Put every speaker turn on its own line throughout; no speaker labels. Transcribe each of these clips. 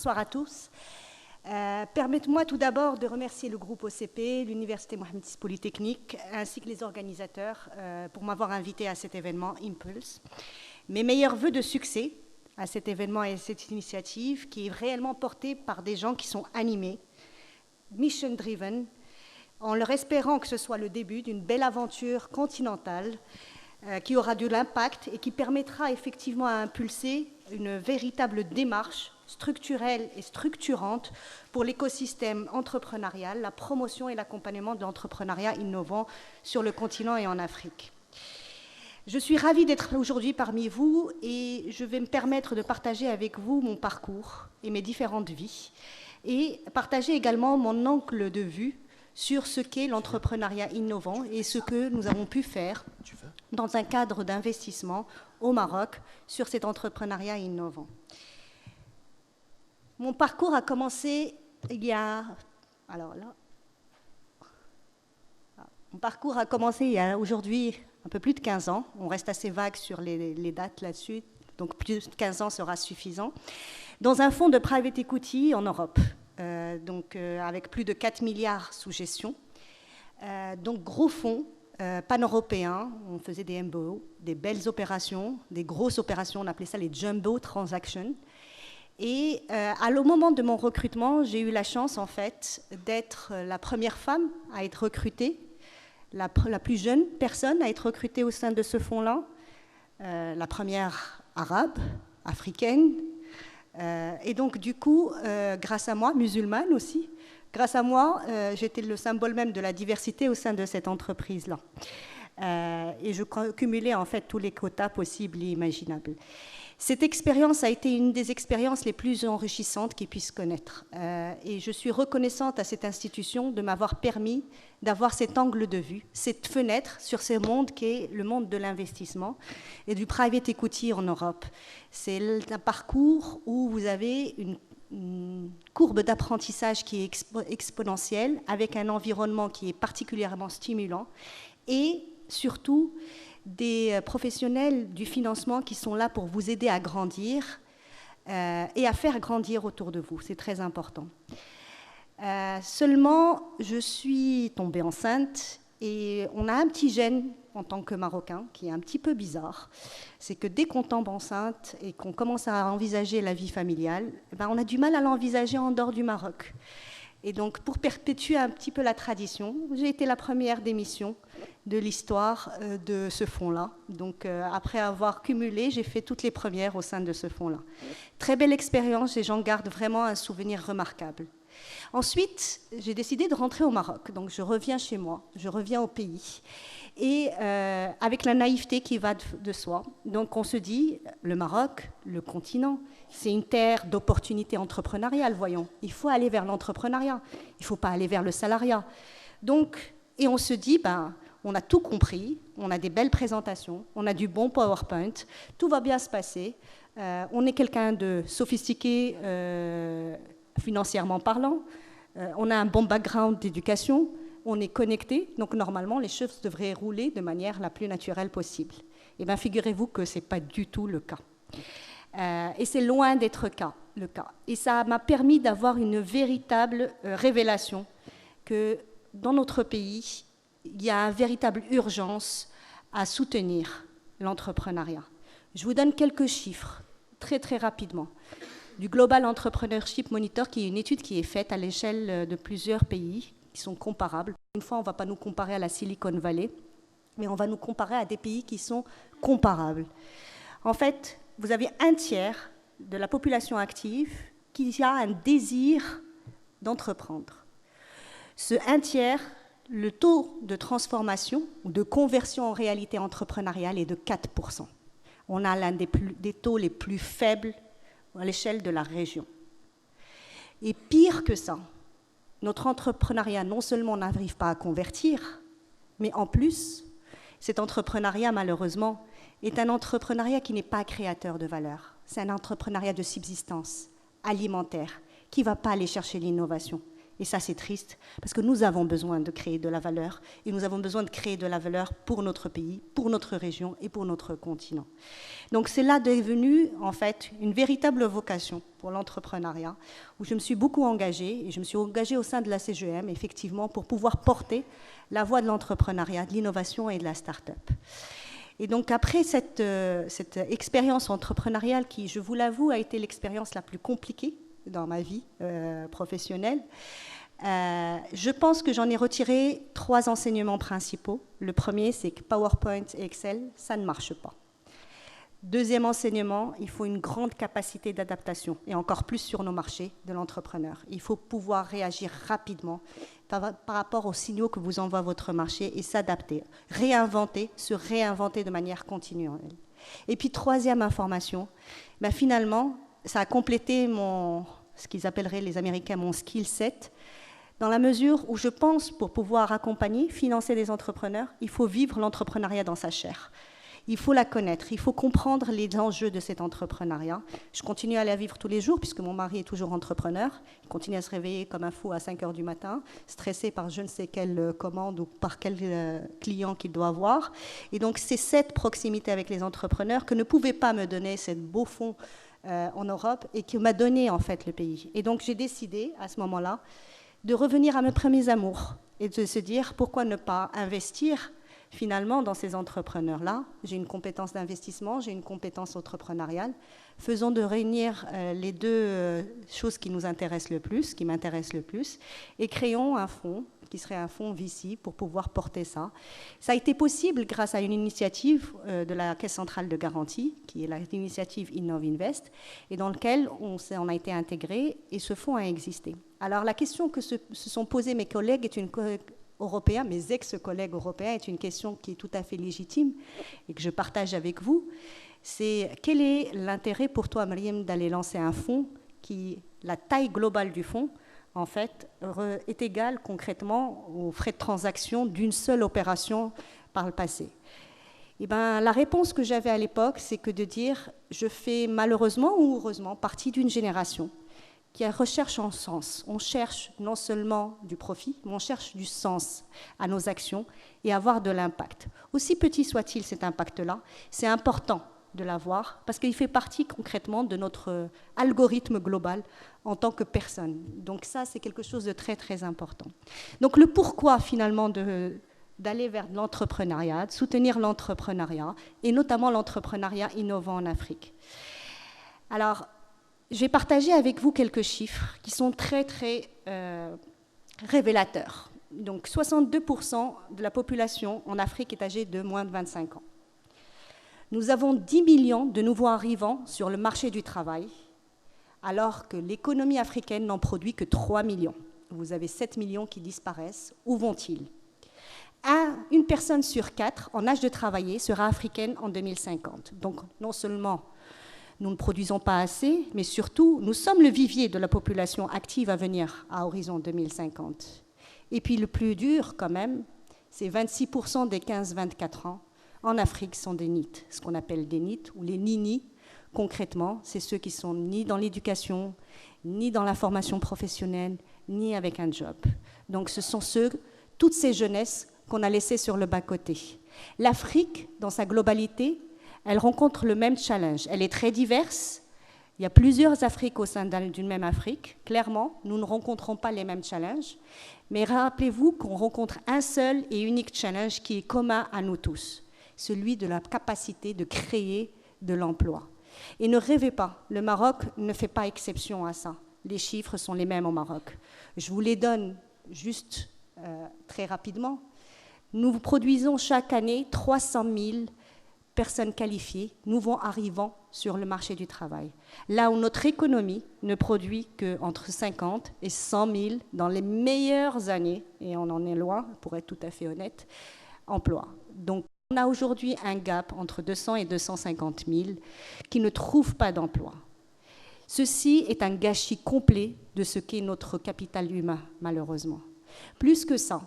Bonsoir à tous. Permettez-moi tout d'abord de remercier le groupe OCP, l'Université Mohammed VI Polytechnique, ainsi que les organisateurs pour m'avoir invité à cet événement Impulse. Mes meilleurs vœux de succès à cet événement et à cette initiative qui est réellement portée par des gens qui sont animés, mission-driven, en leur espérant que ce soit le début d'une belle aventure continentale qui aura de l'impact et qui permettra effectivement à impulser une véritable démarche structurelle et structurante pour l'écosystème entrepreneurial, la promotion et l'accompagnement de l'entrepreneuriat innovant sur le continent et en Afrique. Je suis ravie d'être aujourd'hui parmi vous et je vais me permettre de partager avec vous mon parcours et mes différentes vies et partager également mon angle de vue sur ce qu'est l'entrepreneuriat innovant et ce que nous avons pu faire dans un cadre d'investissement au Maroc sur cet entrepreneuriat innovant. Mon parcours a commencé il y a... Mon parcours a commencé il y a aujourd'hui un peu plus de 15 ans. On reste assez vague sur les dates là-dessus, donc plus de 15 ans sera suffisant. Dans un fonds de private equity en Europe, avec plus de 4 milliards sous gestion. Donc gros fonds pan-européens, on faisait des MBO, des belles opérations, des grosses opérations, on appelait ça les jumbo transactions. Et au moment de mon recrutement, j'ai eu la chance en fait d'être la première femme à être recrutée, la plus jeune personne à être recrutée au sein de ce fonds-là, la première arabe, africaine. Et donc du coup, grâce à moi, musulmane aussi, grâce à moi, j'étais le symbole même de la diversité au sein de cette entreprise-là. Et je cumulais en fait tous les quotas possibles et imaginables. Cette expérience a été une des expériences les plus enrichissantes qu'ils puissent connaître. Et je suis reconnaissante à cette institution de m'avoir permis d'avoir cet angle de vue, cette fenêtre sur ce monde qui est le monde de l'investissement et du private equity en Europe. C'est un parcours où vous avez une courbe d'apprentissage qui est exponentielle, avec un environnement qui est particulièrement stimulant et surtout des professionnels du financement qui sont là pour vous aider à grandir et à faire grandir autour de vous. C'est très important. Seulement, je suis tombée enceinte et on a un petit gène en tant que Marocain qui est un petit peu bizarre. C'est que dès qu'on tombe enceinte et qu'on commence à envisager la vie familiale, on a du mal à l'envisager en dehors du Maroc. Et donc, pour perpétuer un petit peu la tradition, j'ai été la première démission de l'histoire de ce fonds-là. Donc, après avoir cumulé, j'ai fait toutes les premières au sein de ce fonds-là. Très belle expérience et j'en garde vraiment un souvenir remarquable. Ensuite, j'ai décidé de rentrer au Maroc. Donc, je reviens chez moi, je reviens au pays. Et avec la naïveté qui va de soi. Donc, on se dit, le Maroc, le continent, c'est une terre d'opportunités entrepreneuriales, voyons. Il faut aller vers l'entrepreneuriat. Il ne faut pas aller vers le salariat. Donc, et on se dit, on a tout compris, on a des belles présentations, on a du bon PowerPoint, tout va bien se passer. On est quelqu'un de sophistiqué financièrement parlant, on a un bon background d'éducation, on est connecté, donc normalement les choses devraient rouler de manière la plus naturelle possible. Et bien figurez-vous que ce n'est pas du tout le cas. Et c'est loin d'être le cas. Et ça m'a permis d'avoir une véritable révélation que dans notre pays, il y a une véritable urgence à soutenir l'entrepreneuriat. Je vous donne quelques chiffres, très très rapidement. Du Global Entrepreneurship Monitor, qui est une étude qui est faite à l'échelle de plusieurs pays qui sont comparables. Une fois, on ne va pas nous comparer à la Silicon Valley, mais on va nous comparer à des pays qui sont comparables. En fait, vous avez un tiers de la population active qui a un désir d'entreprendre. Ce un tiers, le taux de transformation ou de conversion en réalité entrepreneuriale est de 4%. On a l'un des taux les plus faibles à l'échelle de la région. Et pire que ça, notre entrepreneuriat, non seulement n'arrive pas à convertir, mais en plus, cet entrepreneuriat, malheureusement, est un entrepreneuriat qui n'est pas créateur de valeur. C'est un entrepreneuriat de subsistance alimentaire qui ne va pas aller chercher l'innovation Et ça, c'est triste, parce que nous avons besoin de créer de la valeur, et nous avons besoin de créer de la valeur pour notre pays, pour notre région et pour notre continent. Donc c'est là devenu, en fait, une véritable vocation pour l'entrepreneuriat, où je me suis beaucoup engagée, et je me suis engagée au sein de la CGM, effectivement, pour pouvoir porter la voix de l'entrepreneuriat, de l'innovation et de la start-up. Et donc après cette expérience entrepreneuriale qui, je vous l'avoue, a été l'expérience la plus compliquée dans ma vie professionnelle, je pense que j'en ai retiré 3 enseignements principaux. Le premier, c'est que PowerPoint et Excel, ça ne marche pas. Deuxième enseignement, il faut une grande capacité d'adaptation, et encore plus sur nos marchés de l'entrepreneur. Il faut pouvoir réagir rapidement par rapport aux signaux que vous envoie votre marché et s'adapter, se réinventer de manière continuelle. Et puis troisième information, finalement, ça a complété ce qu'ils appelleraient les Américains mon skill set, dans la mesure où je pense, pour pouvoir accompagner, financer des entrepreneurs, il faut vivre l'entrepreneuriat dans sa chair. Il faut la connaître, il faut comprendre les enjeux de cet entrepreneuriat. Je continue à la vivre tous les jours, puisque mon mari est toujours entrepreneur. Il continue à se réveiller comme un fou à 5 heures du matin, stressé par je ne sais quelle commande ou par quel client qu'il doit avoir. Et donc, c'est cette proximité avec les entrepreneurs que ne pouvait pas me donner ce beau fonds en Europe et qui m'a donné, en fait, le pays. Et donc, j'ai décidé, à ce moment-là, de revenir à mes premiers amours et de se dire pourquoi ne pas investir finalement dans ces entrepreneurs-là. J'ai une compétence d'investissement, j'ai une compétence entrepreneuriale. Faisons de réunir les deux choses qui nous intéressent le plus, qui m'intéressent le plus, et créons un fonds qui serait un fonds VC pour pouvoir porter ça. Ça a été possible grâce à une initiative de la Caisse centrale de garantie, qui est l'initiative Innovinvest, et dans laquelle on a été intégré, et ce fonds a existé. Alors la question que se sont posées mes collègues est une européens, mes ex-collègues européens, est une question qui est tout à fait légitime et que je partage avec vous. C'est quel est l'intérêt pour toi, Mariam, d'aller lancer un fonds qui, la taille globale du fonds, en fait, est égale concrètement aux frais de transaction d'une seule opération par le passé. Eh bien, la réponse que j'avais à l'époque, c'est que de dire, je fais malheureusement ou heureusement partie d'une génération qui recherche un sens. On cherche non seulement du profit, mais on cherche du sens à nos actions et avoir de l'impact. Aussi petit soit-il cet impact-là, c'est important de l'avoir parce qu'il fait partie concrètement de notre algorithme global en tant que personne. Donc ça, c'est quelque chose de très, très important. Donc le pourquoi finalement d'aller vers l'entrepreneuriat, de soutenir l'entrepreneuriat et notamment l'entrepreneuriat innovant en Afrique. Alors, je vais partager avec vous quelques chiffres qui sont très, très révélateurs. Donc, 62% de la population en Afrique est âgée de moins de 25 ans. Nous avons 10 millions de nouveaux arrivants sur le marché du travail, alors que l'économie africaine n'en produit que 3 millions. Vous avez 7 millions qui disparaissent. Où vont-ils ? Une personne sur 4 en âge de travailler sera africaine en 2050. Donc, non seulement nous ne produisons pas assez, mais surtout, nous sommes le vivier de la population active à venir à horizon 2050. Et puis le plus dur, quand même, c'est 26% des 15-24 ans en Afrique sont des NEET, ce qu'on appelle des NEET, ou les NINI. Concrètement, c'est ceux qui sont ni dans l'éducation, ni dans la formation professionnelle, ni avec un job. Donc ce sont toutes ces jeunesses qu'on a laissées sur le bas-côté. L'Afrique, dans sa globalité, elle rencontre le même challenge. Elle est très diverse. Il y a plusieurs Afriques au sein d'une même Afrique. Clairement, nous ne rencontrons pas les mêmes challenges. Mais rappelez-vous qu'on rencontre un seul et unique challenge qui est commun à nous tous, celui de la capacité de créer de l'emploi. Et ne rêvez pas, le Maroc ne fait pas exception à ça. Les chiffres sont les mêmes au Maroc. Je vous les donne juste très rapidement. Nous produisons chaque année 300 000 personnes qualifiées, nouveaux arrivants sur le marché du travail. Là où notre économie ne produit qu'entre 50 et 100 000 dans les meilleures années, et on en est loin, pour être tout à fait honnête, emplois. Donc on a aujourd'hui un gap entre 200 et 250 000 qui ne trouvent pas d'emploi. Ceci est un gâchis complet de ce qu'est notre capital humain, malheureusement. Plus que ça,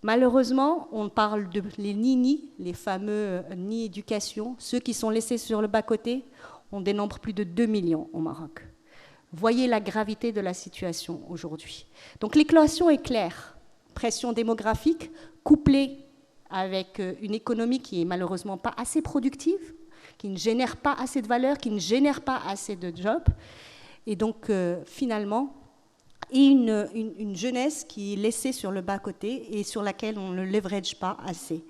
malheureusement, on parle de les NINI, les fameux ni éducation, ceux qui sont laissés sur le bas-côté, on dénombre plus de 2 millions au Maroc. Voyez la gravité de la situation aujourd'hui. Donc l'équation est claire. Pression démographique couplée avec une économie qui est malheureusement pas assez productive, qui ne génère pas assez de valeur, qui ne génère pas assez de jobs. Et donc finalement, et une jeunesse qui est laissée sur le bas-côté et sur laquelle on ne leverage pas assez.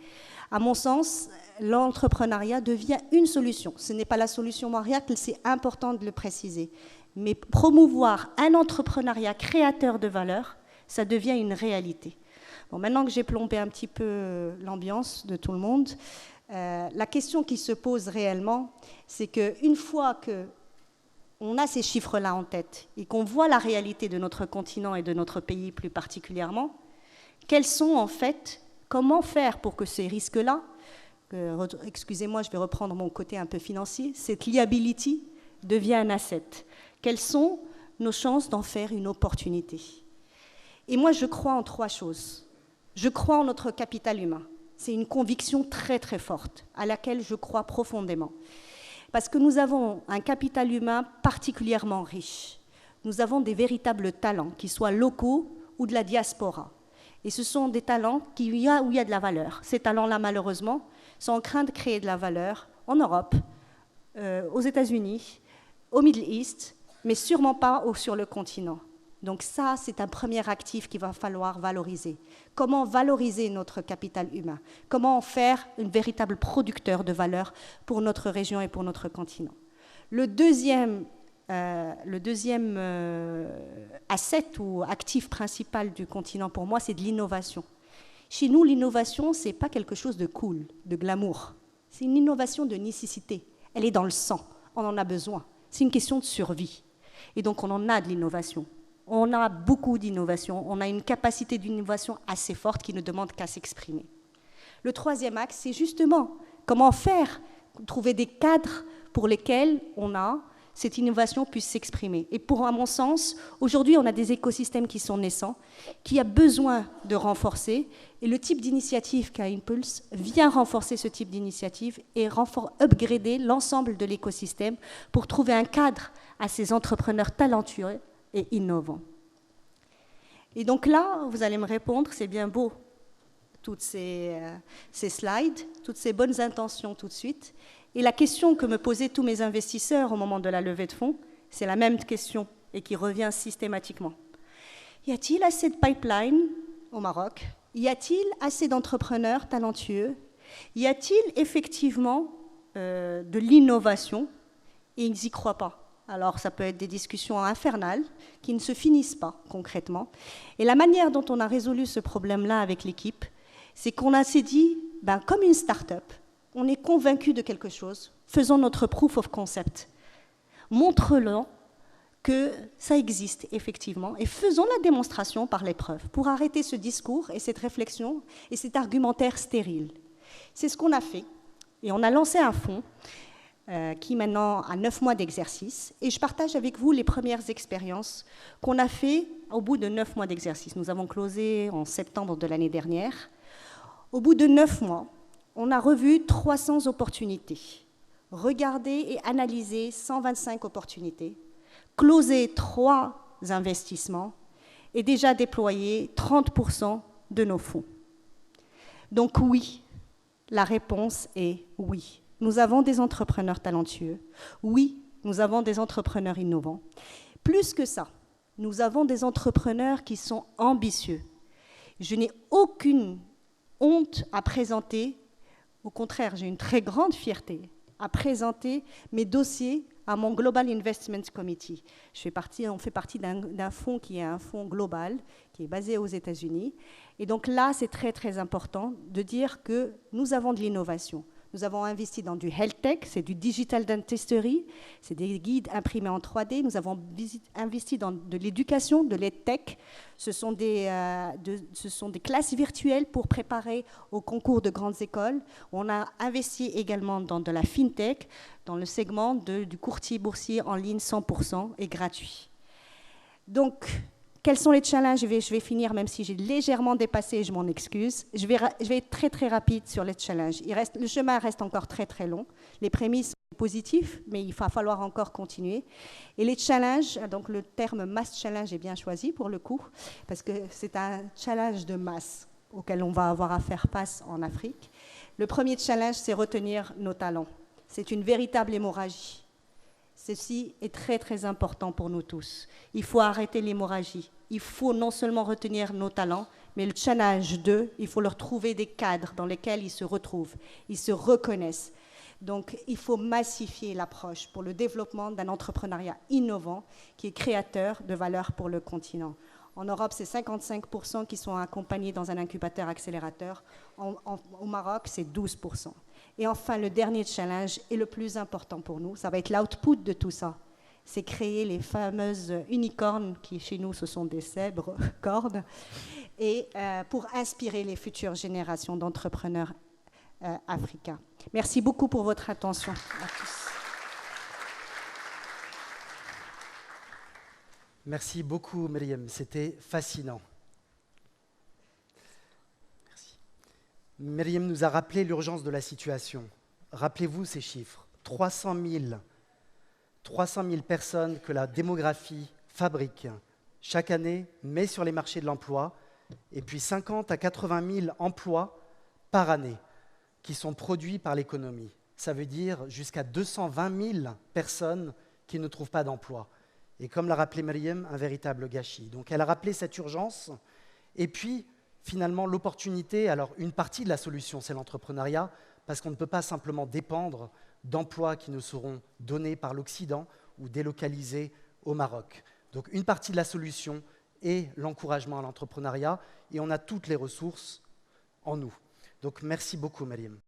À mon sens, l'entrepreneuriat devient une solution. Ce n'est pas la solution miracle, c'est important de le préciser. Mais promouvoir un entrepreneuriat créateur de valeur, ça devient une réalité. Bon, maintenant que j'ai plombé un petit peu l'ambiance de tout le monde, la question qui se pose réellement, c'est qu'une fois qu'on a ces chiffres-là en tête et qu'on voit la réalité de notre continent et de notre pays plus particulièrement, quels sont en fait, comment faire pour que ces risques-là, excusez-moi, je vais reprendre mon côté un peu financier, cette liability devient un asset. Quelles sont nos chances d'en faire une opportunité? Et moi, je crois en 3 choses. Je crois en notre capital humain. C'est une conviction très, très forte, à laquelle je crois profondément. Parce que nous avons un capital humain particulièrement riche. Nous avons des véritables talents, qu'ils soient locaux ou de la diaspora. Et ce sont des talents où il y a de la valeur. Ces talents-là, malheureusement, sont en train de créer de la valeur en Europe, aux États-Unis, au Middle East, mais sûrement pas sur le continent. Donc ça, c'est un premier actif qu'il va falloir valoriser. Comment valoriser notre capital humain? Comment en faire un véritable producteur de valeur pour notre région et pour notre continent? Le deuxième asset ou actif principal du continent, pour moi, c'est de l'innovation. Chez nous, l'innovation, ce n'est pas quelque chose de cool, de glamour. C'est une innovation de nécessité. Elle est dans le sang. On en a besoin. C'est une question de survie. Et donc, on en a de l'innovation. On a beaucoup d'innovation. On a une capacité d'innovation assez forte qui ne demande qu'à s'exprimer. Le troisième axe, c'est justement comment faire, trouver des cadres pour lesquels cette innovation puisse s'exprimer. Et à mon sens, aujourd'hui, on a des écosystèmes qui sont naissants, qui a besoin de renforcer. Et le type d'initiative qu'a Impulse vient renforcer ce type d'initiative et upgrader l'ensemble de l'écosystème pour trouver un cadre à ces entrepreneurs talentueux et innovants. Et donc là, vous allez me répondre, c'est bien beau, toutes ces slides, toutes ces bonnes intentions tout de suite. Et la question que me posaient tous mes investisseurs au moment de la levée de fonds, c'est la même question et qui revient systématiquement. Y a-t-il assez de pipeline au Maroc? Y a-t-il assez d'entrepreneurs talentueux? Y a-t-il effectivement de l'innovation? Et ils n'y croient pas. Alors, ça peut être des discussions infernales qui ne se finissent pas concrètement. Et la manière dont on a résolu ce problème-là avec l'équipe, c'est qu'on s'est dit, comme une start-up, on est convaincu de quelque chose, faisons notre proof of concept. Montre-leur que ça existe effectivement et faisons la démonstration par l'épreuve pour arrêter ce discours et cette réflexion et cet argumentaire stérile. C'est ce qu'on a fait et on a lancé un fonds qui maintenant a 9 mois d'exercice. Et je partage avec vous les premières expériences qu'on a fait au bout de 9 mois d'exercice. Nous avons closé en septembre de l'année dernière. Au bout de 9 mois, on a revu 300 opportunités, regardé et analysé 125 opportunités, closé 3 investissements et déjà déployé 30% de nos fonds. Donc oui, la réponse est oui. Nous avons des entrepreneurs talentueux. Oui, nous avons des entrepreneurs innovants. Plus que ça, nous avons des entrepreneurs qui sont ambitieux. Je n'ai aucune honte à présenter. Au contraire, j'ai une très grande fierté à présenter mes dossiers à mon Global Investment Committee. On fait partie d'un fonds qui est un fonds global, qui est basé aux États-Unis. Et donc là, c'est très, très important de dire que nous avons de l'innovation. Nous avons investi dans du health tech, c'est du digital dentistry, c'est des guides imprimés en 3D. Nous avons investi dans de l'éducation, de l'EdTech. Ce sont des classes virtuelles pour préparer au concours de grandes écoles. On a investi également dans de la fintech, dans le segment du courtier boursier en ligne 100% et gratuit. Donc, quels sont les challenges? Je vais finir, même si j'ai légèrement dépassé, je m'en excuse. Je vais être très, très rapide sur les challenges. Le chemin reste encore très, très long. Les prémices positif, mais il va falloir encore continuer. Et les challenges, donc le terme mass challenge est bien choisi pour le coup, parce que c'est un challenge de masse auquel on va avoir à faire face en Afrique. Le premier challenge, c'est retenir nos talents. C'est une véritable hémorragie. Ceci est très très important pour nous tous. Il faut arrêter l'hémorragie. Il faut non seulement retenir nos talents, mais le challenge 2, il faut leur trouver des cadres dans lesquels ils se retrouvent, ils se reconnaissent. Donc, il faut massifier l'approche pour le développement d'un entrepreneuriat innovant qui est créateur de valeur pour le continent. En Europe, c'est 55% qui sont accompagnés dans un incubateur accélérateur. Au Maroc, c'est 12%. Et enfin, le dernier challenge et le plus important pour nous, ça va être l'output de tout ça. C'est créer les fameuses unicornes, qui chez nous, ce sont des zèbres cornes, et pour inspirer les futures générations d'entrepreneurs africains. Merci beaucoup pour votre attention à tous.
Merci beaucoup, Myriam. C'était fascinant. Merci. Myriam nous a rappelé l'urgence de la situation. Rappelez-vous ces chiffres. 300 000 personnes que la démographie fabrique chaque année, met sur les marchés de l'emploi, et puis 50 à 80 000 emplois par année qui sont produits par l'économie. Ça veut dire jusqu'à 220 000 personnes qui ne trouvent pas d'emploi. Et comme l'a rappelé Myriam, un véritable gâchis. Donc elle a rappelé cette urgence, et puis finalement l'opportunité. Alors une partie de la solution, c'est l'entrepreneuriat, parce qu'on ne peut pas simplement dépendre d'emplois qui nous seront donnés par l'Occident ou délocalisés au Maroc. Donc une partie de la solution est l'encouragement à l'entrepreneuriat, et on a toutes les ressources en nous. Donc merci beaucoup, Myriam.